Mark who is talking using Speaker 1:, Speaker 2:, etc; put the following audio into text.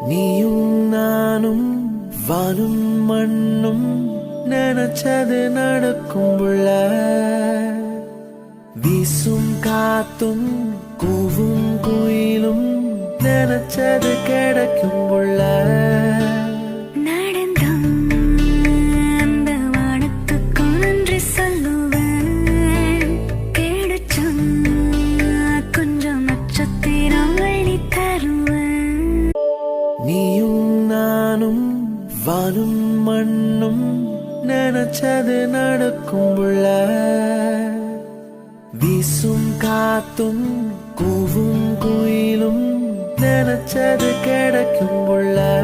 Speaker 1: நீயும் நானும் வானும் மண்ணும் நினைச்சது நடக்கும் புள்ள. வீசும் காத்தும் கூவும் குயிலும் நினைச்சது கிடைக்கும் புள்ள. நீயும் நானும் வானும் மண்ணும் நினைச்சது நடக்கும் புள்ள. வீசும் காத்தும் கூவும் குயிலும் நினைச்சது கிடைக்கும் புள்ள.